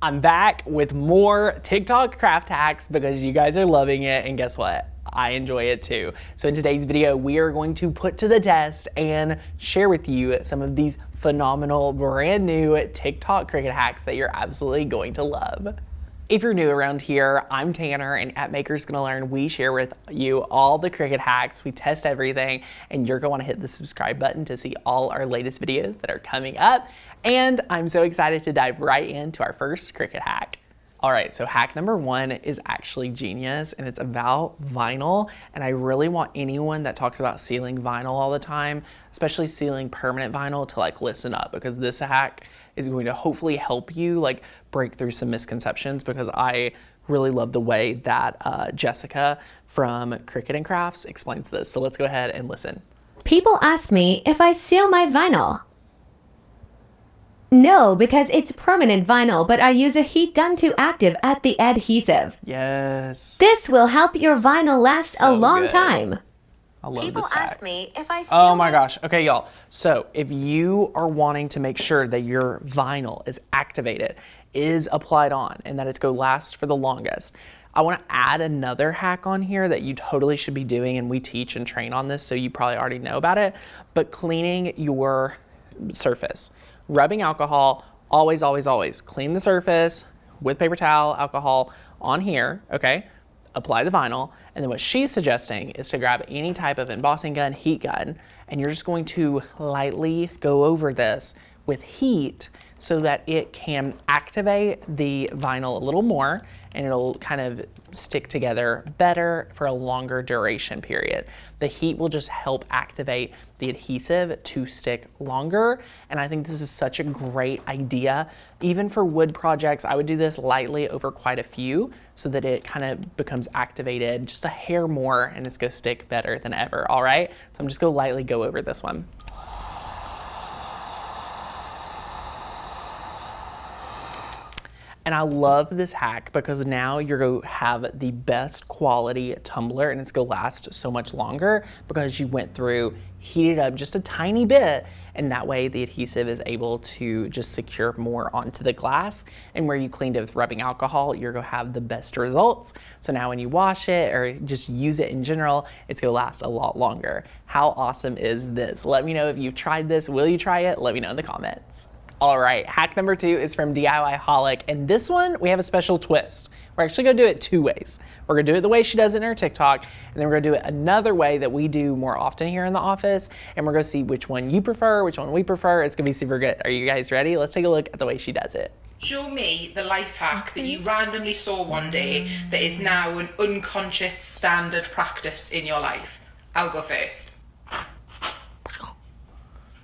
I'm back with more TikTok craft hacks because you guys are loving it, and guess what? I enjoy it too. So in today's video, we are going to put to the test and share with you some of these phenomenal brand new TikTok Cricut hacks that you're absolutely going to love. If you're new around here, I'm Tanner, and at Maker's Gonna Learn, we share with you all the Cricut hacks, we test everything, and you're gonna wanna hit the subscribe button to see all our latest videos that are coming up. And I'm so excited to dive right into our first Cricut hack. All right, so hack number one is actually genius, and it's about vinyl. And I really want anyone that talks about sealing vinyl all the time, especially sealing permanent vinyl, to listen up, because this hack is going to hopefully help you break through some misconceptions, because I really love the way that Jessica from Cricut and Crafts explains this. So let's go ahead and listen. People ask me if I seal my vinyl. No, because it's permanent vinyl, but I use a heat gun to activate the adhesive. Yes. This will help your vinyl last a long time. I love People this hack. ask me if I seal Oh my gosh. Okay, y'all. So if you are wanting to make sure that your vinyl is activated, is applied on, and that it's going to last for the longest, I want to add another hack on here that you totally should be doing, and we teach and train on this, so you probably already know about it, but cleaning your surface. Rubbing alcohol, always, always, always. Clean the surface with paper towel, alcohol on here, okay? Apply the vinyl, and then what she's suggesting is to grab any type of embossing gun, heat gun, and you're just going to lightly go over this with heat so that it can activate the vinyl a little more, and it'll kind of stick together better for a longer duration period. The heat will just help activate the adhesive to stick longer, and I think this is such a great idea. Even for wood projects, I would do this lightly over quite a few so that it kind of becomes activated just a hair more, and it's gonna stick better than ever, all right? So I'm just gonna lightly go over this one. And I love this hack because now you're going to have the best quality tumbler, and it's going to last so much longer because you went through, heated up just a tiny bit, and that way the adhesive is able to just secure more onto the glass. And where you cleaned it with rubbing alcohol, you're going to have the best results. So now when you wash it or just use it in general, it's going to last a lot longer. How awesome is this? Let me know if you've tried this. Will you try it? Let me know in the comments. All right, hack number two is from DIY Holic, and this one we have a special twist. We're actually gonna do it two ways. We're gonna do it the way she does it in her TikTok, and then we're gonna do it another way that we do more often here in the office, and we're gonna see which one you prefer, which one we prefer. It's gonna be super good. Are you guys ready? Let's take a look at the way she does it. Show me the life hack that you randomly saw one day that is now an unconscious standard practice in your life. I'll go first.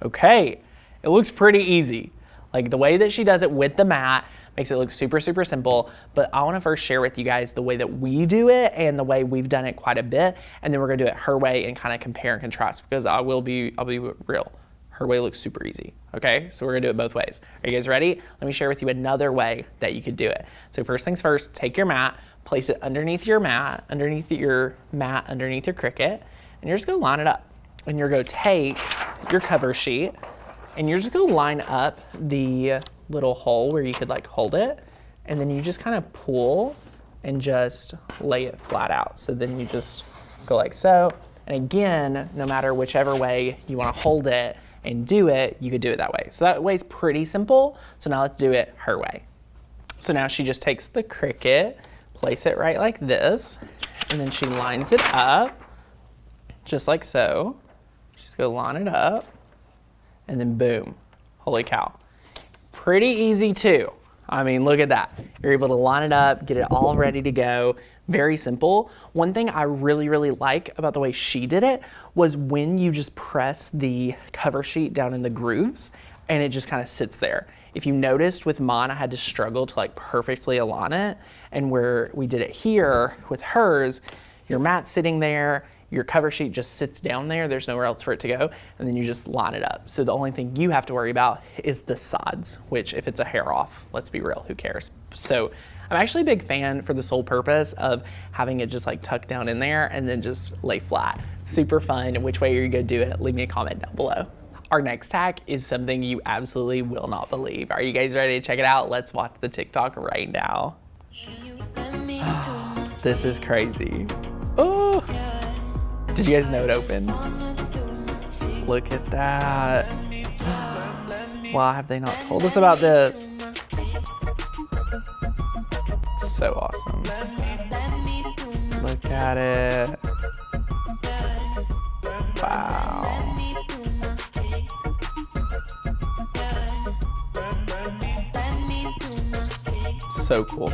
Okay, it looks pretty easy. The way that she does it with the mat makes it look super, super simple, but I wanna first share with you guys the way that we do it and the way we've done it quite a bit, and then we're gonna do it her way and kind of compare and contrast, because I'll be real. Her way looks super easy, okay? So we're gonna do it both ways. Are you guys ready? Let me share with you another way that you could do it. So first things first, take your mat, place it underneath your mat, underneath your Cricut, and you're just gonna line it up. And you're gonna take your cover sheet, and you're just gonna line up the little hole where you could hold it, and then you just kind of pull and just lay it flat out. So then you just go like so. And again, no matter whichever way you wanna hold it and do it, you could do it that way. So that way is pretty simple. So now let's do it her way. So now she just takes the Cricut, place it right like this, and then she lines it up just like so. She's gonna line it up, and then boom, holy cow. Pretty easy too. I mean, look at that. You're able to line it up, get it all ready to go. Very simple. One thing I really, really like about the way she did it was when you just press the cover sheet down in the grooves and it just kind of sits there. If you noticed with mine, I had to struggle to perfectly align it, and where we did it here with hers, your mat's sitting there, your cover sheet just sits down there, there's nowhere else for it to go, and then you just line it up. So the only thing you have to worry about is the sides, which if it's a hair off, let's be real, who cares? So I'm actually a big fan for the sole purpose of having it just tucked down in there and then just lay flat. Super fun. Which way are you gonna do it? Leave me a comment down below. Our next hack is something you absolutely will not believe. Are you guys ready to check it out? Let's watch the TikTok right now. This is crazy. Oh, did you guys know it opened? Look at that. Why have they not told us about this? So awesome. Look at it. Wow. So cool.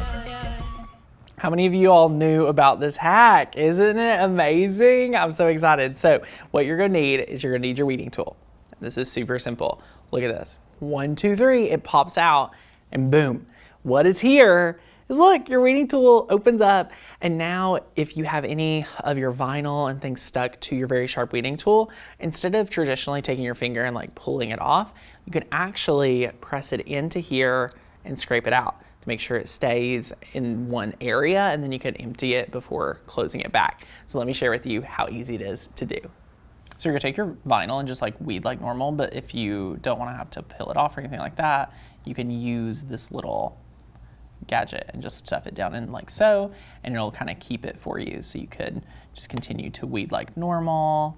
How many of you all knew about this hack? Isn't it amazing? I'm so excited. So what you're gonna need is you're gonna need your weeding tool. This is super simple. Look at this. 1, 2, 3, it pops out and boom. What is here is, look, your weeding tool opens up, and now if you have any of your vinyl and things stuck to your very sharp weeding tool, instead of traditionally taking your finger and like pulling it off, you can actually press it into here and scrape it out to make sure it stays in one area, and then you can empty it before closing it back. So let me share with you how easy it is to do. So you're gonna take your vinyl and just like weed like normal, but if you don't wanna have to peel it off or anything like that, you can use this little gadget and just stuff it down in like so, and it'll kind of keep it for you. So you could just continue to weed like normal.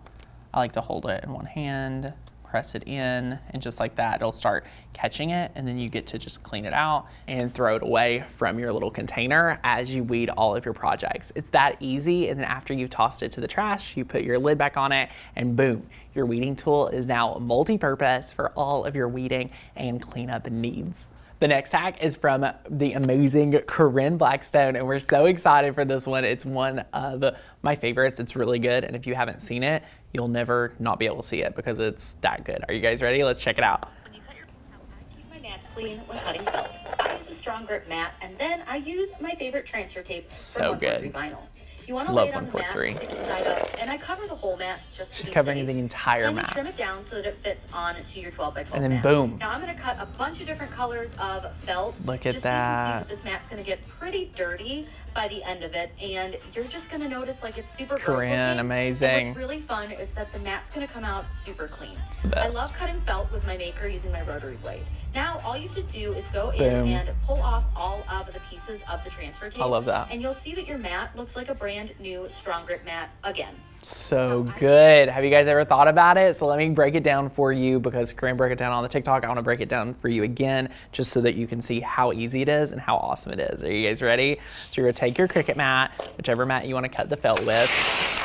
I like to hold it in one hand, press it in, and just like that, it'll start catching it, and then you get to just clean it out and throw it away from your little container as you weed all of your projects. It's that easy, and then after you've tossed it to the trash, you put your lid back on it, and boom, your weeding tool is now multi-purpose for all of your weeding and cleanup needs. The next hack is from the amazing Corinne Blackstone, and we're so excited for this one. It's one of my favorites. It's really good, and if you haven't seen it, you'll never not be able to see it because it's that good. Are you guys ready? Let's check it out. When you cut your I keep my mats clean when cutting felt. I use a strong grip mat, and then I use my favorite transfer tape So from 143 good. Vinyl. You want to Love lay it on the mat, 143. stick it side up, and I cover the whole mat just to She's be covering safe. the entire Then mat. you trim it down so that it fits on to your 12 by 12 And then mat. boom. Now I'm going to cut a bunch of different colors of felt. Look at just so you can see that. that this mat's going to get pretty dirty by the end of it, and you're just going to notice like it's super gross Corinne, looking. amazing. And what's really fun is that the mat's going to come out super clean. It's the best. I love cutting felt with my maker using my rotary blade. Now all you have to do is go Boom. in and pull off all of the pieces of the transfer tape. I love that. And you'll see that your mat looks like a brand new strong grip mat again. So good. Have you guys ever thought about it? So let me break it down for you, because Corinne broke it down on the TikTok. I want to break it down for you again, just so that you can see how easy it is and how awesome it is. Are you guys ready? So you're gonna take your Cricut mat, whichever mat you want to cut the felt with,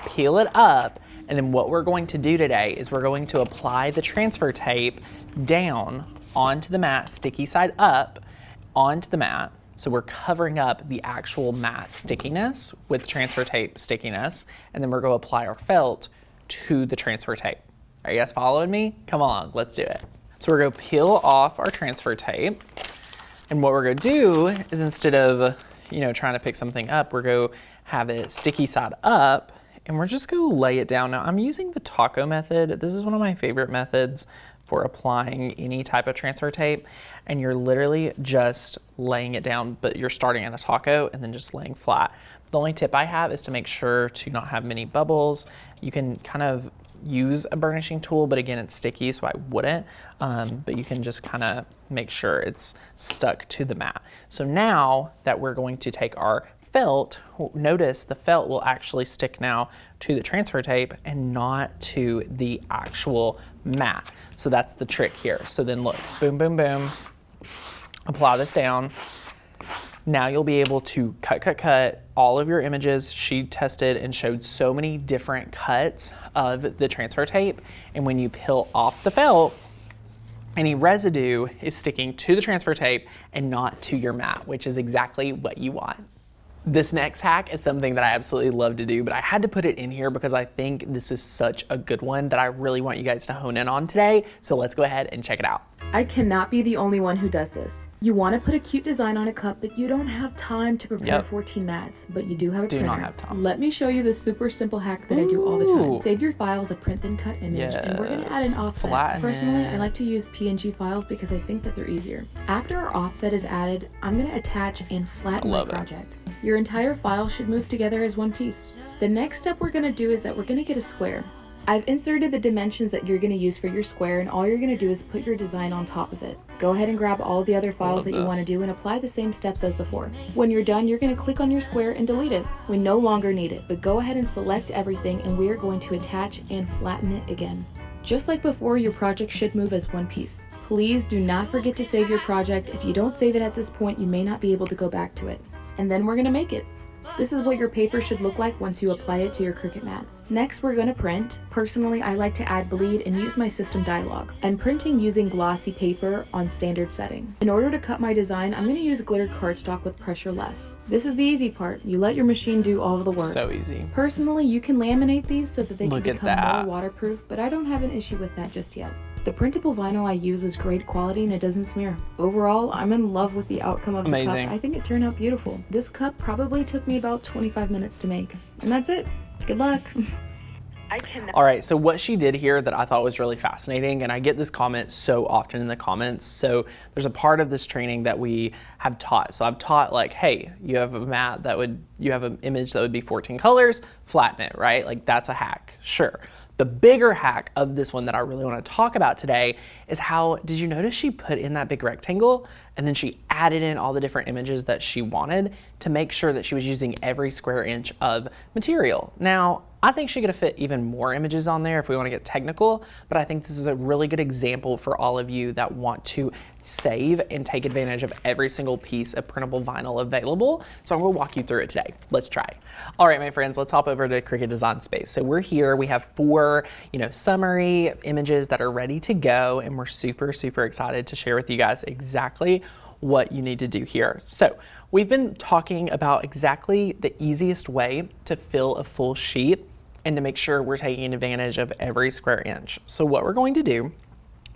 peel it up, and then what we're going to do today is we're going to apply the transfer tape down onto the mat, sticky side up onto the mat. So we're covering up the actual mat stickiness with transfer tape stickiness, and then we're going to apply our felt to the transfer tape. Are you guys following me? Come on, let's do it. So we're going to peel off our transfer tape, and what we're going to do is, instead of trying to pick something up, we're going to have it sticky side up, and we're just going to lay it down. Now I'm using the taco method. This is one of my favorite methods for applying any type of transfer tape, and you're literally just laying it down, but you're starting at a taco and then just laying flat. The only tip I have is to make sure to not have many bubbles. You can kind of use a burnishing tool, but again, it's sticky, so I wouldn't, but you can just kind of make sure it's stuck to the mat. So now that we're going to take our felt, notice the felt will actually stick now to the transfer tape and not to the actual mat. So that's the trick here. So then look, boom, boom, boom, apply this down. Now you'll be able to cut all of your images. She tested and showed so many different cuts of the transfer tape. And when you peel off the felt, any residue is sticking to the transfer tape and not to your mat, which is exactly what you want. This next hack is something that I absolutely love to do, but I had to put it in here because I think this is such a good one that I really want you guys to hone in on today. So let's go ahead and check it out. I cannot be the only one who does this. You want to put a cute design on a cup, but you don't have time to prepare 14 mats, but you do have a printer. Do not have time. Let me show you the super simple hack that I do all the time. Save your file as a print then cut image, and we're going to add an offset. Flatten Personally, it. I like to use PNG files because I think that they're easier. After our offset is added, I'm going to attach and flatten my project. Your entire file should move together as one piece. The next step we're going to do is that we're going to get a square. I've inserted the dimensions that you're going to use for your square, and all you're going to do is put your design on top of it. Go ahead and grab all the other files that you want to do and apply the same steps as before. When you're done, you're going to click on your square and delete it. We no longer need it, but go ahead and select everything, and we are going to attach and flatten it again. Just like before, your project should move as one piece. Please do not forget to save your project. If you don't save it at this point, you may not be able to go back to it. And then we're going to make it. This is what your paper should look like once you apply it to your Cricut mat. Next, we're going to print. Personally, I like to add bleed and use my system dialog. I'm printing using glossy paper on standard setting. In order to cut my design, I'm going to use glitter cardstock with pressure less. This is the easy part. You let your machine do all of the work. So easy. Personally, you can laminate these so that they can Look at become that. more waterproof, but I don't have an issue with that just yet. The printable vinyl I use is great quality and it doesn't smear. Overall, I'm in love with the outcome of the cup. Amazing. I think it turned out beautiful. This cup probably took me about 25 minutes to make. And that's it. Good luck. All right, so what she did here that I thought was really fascinating, and I get this comment so often in the comments. So there's a part of this training that we have taught. So I've taught like, hey, you have a mat you have an image that would be 14 colors, flatten it, right? Like that's a hack, sure. The bigger hack of this one that I really want to talk about today is how, did you notice she put in that big rectangle and then she added in all the different images that she wanted to make sure that she was using every square inch of material. Now, I think she could have fit even more images on there if we want to get technical, but I think this is a really good example for all of you that want to save and take advantage of every single piece of printable vinyl available. So I'm going to walk you through it today. Let's try. All right, my friends, let's hop over to Cricut Design Space. So we're here, we have 4, summary images that are ready to go, and we're super, super excited to share with you guys exactly what you need to do here. So we've been talking about exactly the easiest way to fill a full sheet and to make sure we're taking advantage of every square inch. So what we're going to do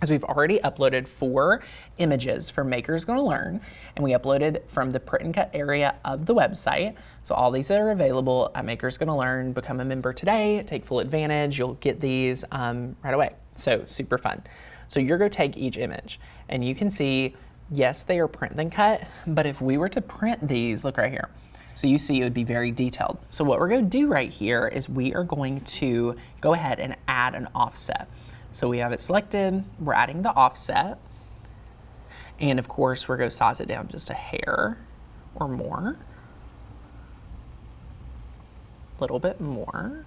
is we've already uploaded 4 images for Maker's Gonna Learn, and we uploaded from the print and cut area of the website. So all these are available at Maker's Gonna Learn. Become a member today, take full advantage. You'll get these right away. So super fun. So you're gonna take each image and you can see, yes, they are print and cut, but if we were to print these, look right here. So you see it would be very detailed. So what we're going to do right here is we are going to go ahead and add an offset. So we have it selected, we're adding the offset, and of course we're going to size it down just a hair or more, a little bit more.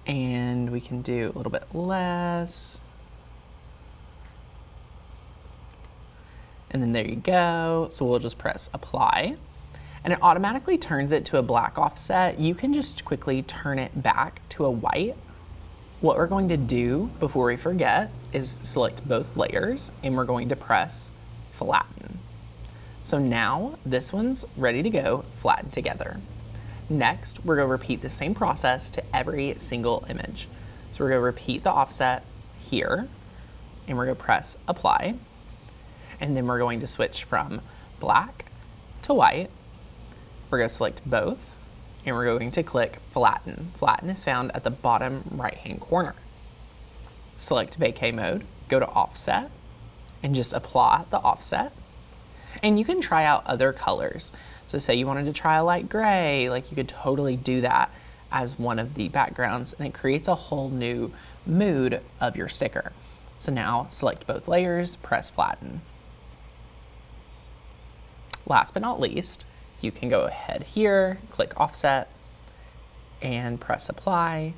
And we can do a little bit less. And then there you go. So we'll just press apply. And it automatically turns it to a black offset. You can just quickly turn it back to a white. What we're going to do before we forget is select both layers and we're going to press flatten. So now this one's ready to go flatten together. Next, we're going to repeat the same process to every single image. So we're going to repeat the offset here, and we're going to press apply, and then we're going to switch from black to white. We're going to select both, and we're going to click flatten. Flatten is found at the bottom right-hand corner. Select vacay mode, go to offset, and just apply the offset. And you can try out other colors. So say you wanted to try a light gray, like you could totally do that as one of the backgrounds, and it creates a whole new mood of your sticker. So now select both layers, press flatten. Last but not least, you can go ahead here, click offset, and press apply.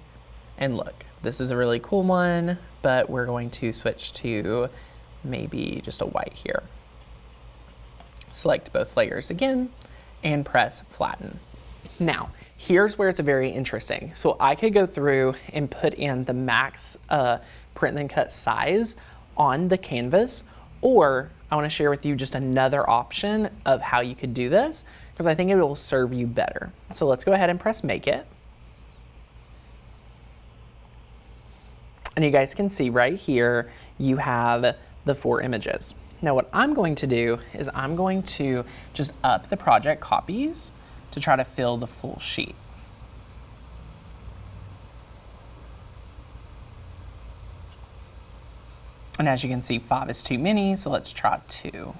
And look, this is a really cool one, but we're going to switch to maybe just a white here. Select both layers again and press flatten. Now, here's where it's very interesting. So I could go through and put in the max print and cut size on the canvas, or I want to share with you just another option of how you could do this, because I think it will serve you better. So let's go ahead and press make it. And you guys can see right here, you have the 4 images. Now what I'm going to do is I'm going to just up the project copies to try to fill the full sheet. And as you can see, 5 is too many, so let's try 2.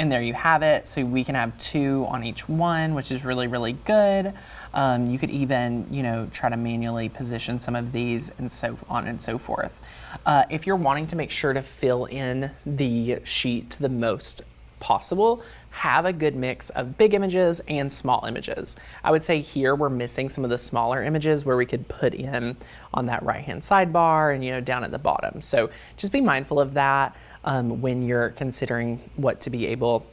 And there you have it. So we can have 2 on each one, which is really, really good. You could even, you know, try to manually position some of these and so on and so forth. If you're wanting to make sure to fill in the sheet to the most possible, have a good mix of big images and small images. I would say here we're missing some of the smaller images where we could put in on that right-hand sidebar and, you know, down at the bottom. So just be mindful of that when you're considering what to be able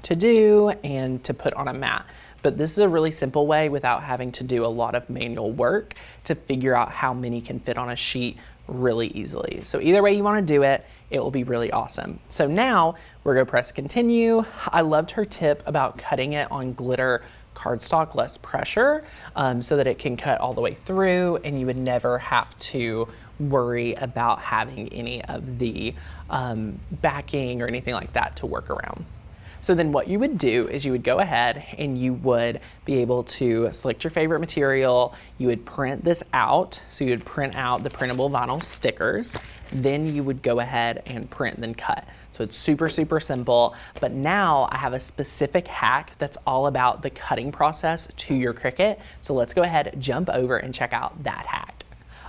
to do and to put on a mat. But this is a really simple way without having to do a lot of manual work to figure out how many can fit on a sheet really easily. So either way you want to do it, it will be really awesome. So now we're going to press continue. I loved her tip about cutting it on glitter cardstock, less pressure, so that it can cut all the way through and you would never have to worry about having any of the backing or anything like that to work around. So then what you would do is you would go ahead and you would be able to select your favorite material. You would print this out. So you would print out the printable vinyl stickers. Then you would go ahead and print and then cut. So it's super, super simple. But now I have a specific hack that's all about the cutting process to your Cricut. So let's go ahead, jump over and check out that hack.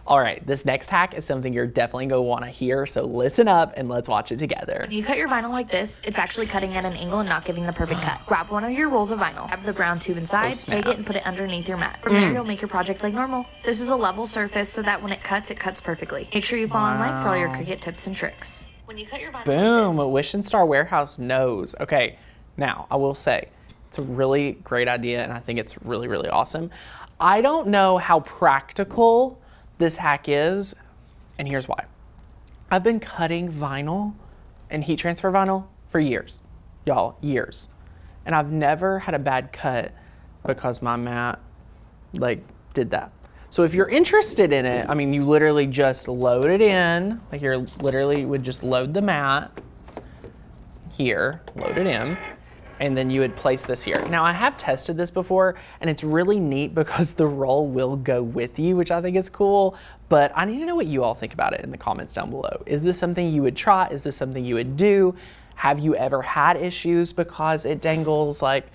All right, this next hack is something you're definitely going to want to hear, so listen up and let's watch it together. When you cut your vinyl like this, it's actually cutting at an angle and not giving the perfect cut. Grab one of your rolls of vinyl, have the brown tube inside, take it and put it underneath your mat. From there, you'll make your project like normal. This is a level surface so that when it cuts perfectly. Make sure you follow and like for all your Cricut tips and tricks. When you cut your vinyl Boom, like this, Wish and Star Warehouse knows. Okay, now I will say, it's a really great idea and I think it's really, really awesome. I don't know how practical this hack is, and here's why. I've been cutting vinyl and heat transfer vinyl for years, y'all, years. And I've never had a bad cut because my mat like did that. So if you're interested in it, I mean, you literally just load it in, like you're literally would just load the mat here, load it in, and then you would place this here. Now I have tested this before and it's really neat because the roll will go with you, which I think is cool, but I need to know what you all think about it in the comments down below. Is this something you would try? Is this something you would do? Have you ever had issues because it dangles like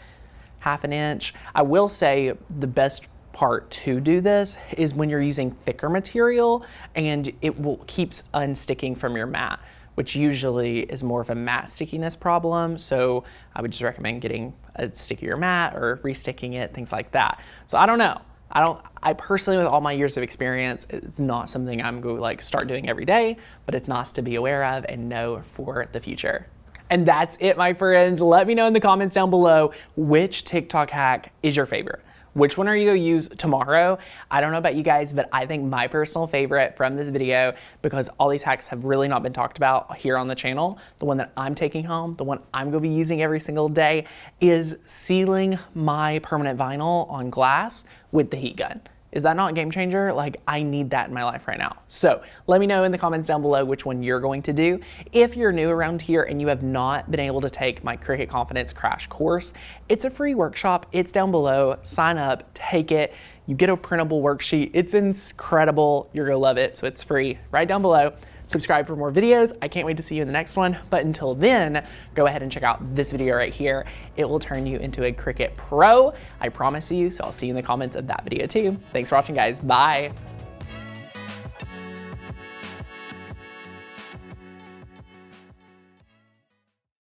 half an inch? I will say the best part to do this is when you're using thicker material and it will keeps unsticking from your mat, which usually is more of a matte stickiness problem. So I would just recommend getting a stickier mat or resticking it, things like that. So I don't know. I personally, with all my years of experience, it's not something I'm going to like start doing every day, but it's nice to be aware of and know for the future. And that's it, my friends. Let me know in the comments down below, which TikTok hack is your favorite? Which one are you gonna use tomorrow? I don't know about you guys, but I think my personal favorite from this video, because all these hacks have really not been talked about here on the channel, the one that I'm taking home, the one I'm gonna be using every single day, is sealing my permanent vinyl on glass with the heat gun. Is that not a game changer? Like, I need that in my life right now. So let me know in the comments down below which one you're going to do. If you're new around here and you have not been able to take my Cricut Confidence Crash course, it's a free workshop. It's down below. Sign up, take it. You get a printable worksheet. It's incredible. You're gonna love it. So it's free right down below. Subscribe for more videos. I can't wait to see you in the next one. But until then, go ahead and check out this video right here. It will turn you into a Cricut Pro. I promise you. So I'll see you in the comments of that video too. Thanks for watching, guys. Bye.